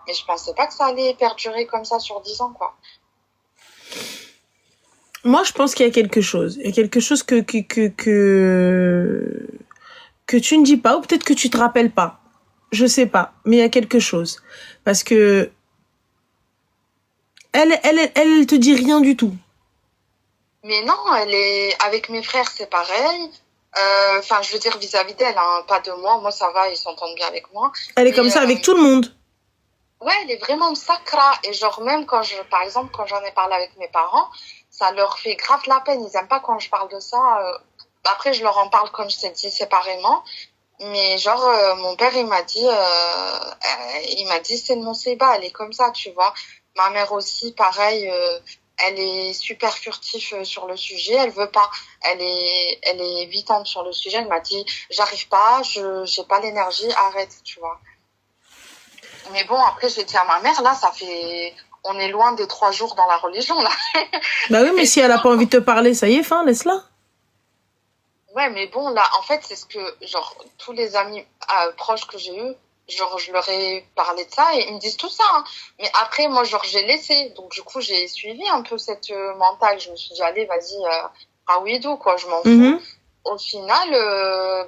Mais je pensais pas que ça allait perdurer comme ça sur 10 ans, quoi. Moi, je pense qu'il y a quelque chose. Il y a quelque chose que tu ne dis pas, ou peut-être que tu te rappelles pas. Je sais pas, mais il y a quelque chose. Parce que elle te dit rien du tout. Mais non, elle est avec mes frères, c'est pareil. Enfin, je veux dire vis-à-vis d'elle, hein, pas de moi. Moi, ça va, ils s'entendent bien avec moi. Elle est comme Mais ça avec tout le monde. ouais, elle est vraiment sacra. Et genre, même par exemple, quand j'en ai parlé avec mes parents, ça leur fait grave la peine. Ils aiment pas quand je parle de ça. Après, je leur en parle, comme je t'ai dit, séparément. Mais genre, mon père, il m'a dit, c'est mon Seba, elle est comme ça, tu vois. Ma mère aussi, pareil, elle est super furtive sur le sujet, elle veut pas. Elle est évitante sur le sujet, elle m'a dit, j'arrive pas, j'ai pas l'énergie, arrête, tu vois. Mais bon, après, j'ai dit à ma mère, là, on est loin des 3 jours dans la religion, là. Bah oui, mais Et si elle a pas envie de te parler, ça y est, fin, laisse-la. ouais, mais bon, là, en fait, c'est ce que, genre, tous les amis proches que j'ai eus, genre, je leur ai parlé de ça et ils me disent tout ça, hein. Mais après, moi, genre, j'ai laissé. Donc, du coup, j'ai suivi un peu cette mentale. Je me suis dit, allez, vas-y, Raouidou, quoi, je m'en fous. Mhm. Au final,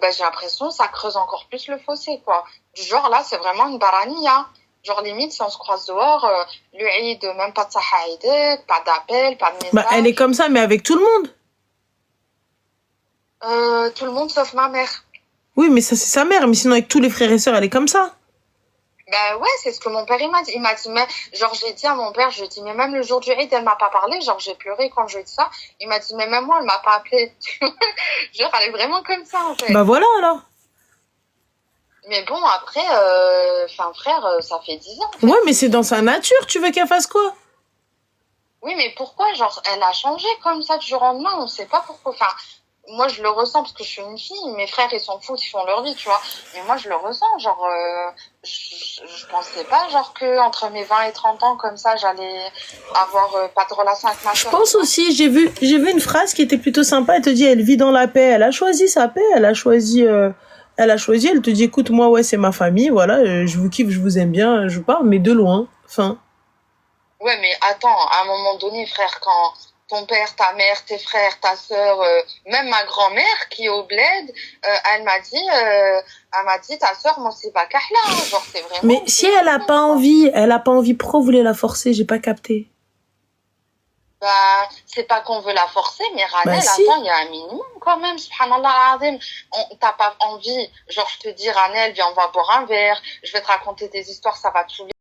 bah, j'ai l'impression que ça creuse encore plus le fossé, quoi. Du genre, là, c'est vraiment une barania. Genre, limite, si on se croise dehors, le Eid, même pas de sahaïdek, pas d'appel, pas de Bah, elle est message. comme ça, mais avec tout le monde. Tout le monde sauf ma mère. Oui, mais ça, c'est sa mère. Mais sinon, avec tous les frères et sœurs, elle est comme ça. Ben ouais, c'est ce que mon père il m'a dit. Il m'a dit, mais genre j'ai dit à mon père, je lui ai dit, mais même le jour du Eid, elle m'a pas parlé. Genre j'ai pleuré quand je lui ai dit ça. Il m'a dit, mais même moi, elle m'a pas appelé. Genre elle est vraiment comme ça en fait. Bah voilà, alors. Mais bon après, enfin frère, ça fait 10 ans en Ouais, fait. mais c'est dans sa nature. Tu veux qu'elle fasse quoi? Oui, mais pourquoi genre elle a changé comme ça du jour au lendemain? On sait pas pourquoi. Enfin moi je le ressens parce que je suis une fille. Mes frères ils s'en foutent, ils font leur vie, tu vois. Mais moi je le ressens. Genre je pensais pas genre que entre mes 20 et 30 ans comme ça j'allais avoir pas de relation avec ma Je soeur, tu pense vois. aussi, j'ai vu une phrase qui était plutôt sympa. Elle te dit, elle vit dans la paix. Elle a choisi sa paix. Elle te dit, écoute, moi, ouais, c'est ma famille. Voilà, je vous kiffe, je vous aime bien, je vous parle, mais de loin. Fin. Ouais, mais attends, à un moment donné, frère, quand ton père, ta mère, tes frères, ta sœur, même ma grand-mère qui est au bled, elle m'a dit, ta sœur, moi, c'est pas Kahla, hein. Genre, c'est Mais vraiment, si c'est elle a tout, pas quoi. envie, pourquoi vous voulez la forcer? J'ai pas capté. Bah, c'est pas qu'on veut la forcer, mais Bah Ranel, si. attends, il y a un minimum quand même, subhanallah al-azim. T'as pas envie, genre, je te dis, Ranel, viens, on va boire un verre, je vais te raconter des histoires, ça va te saouler.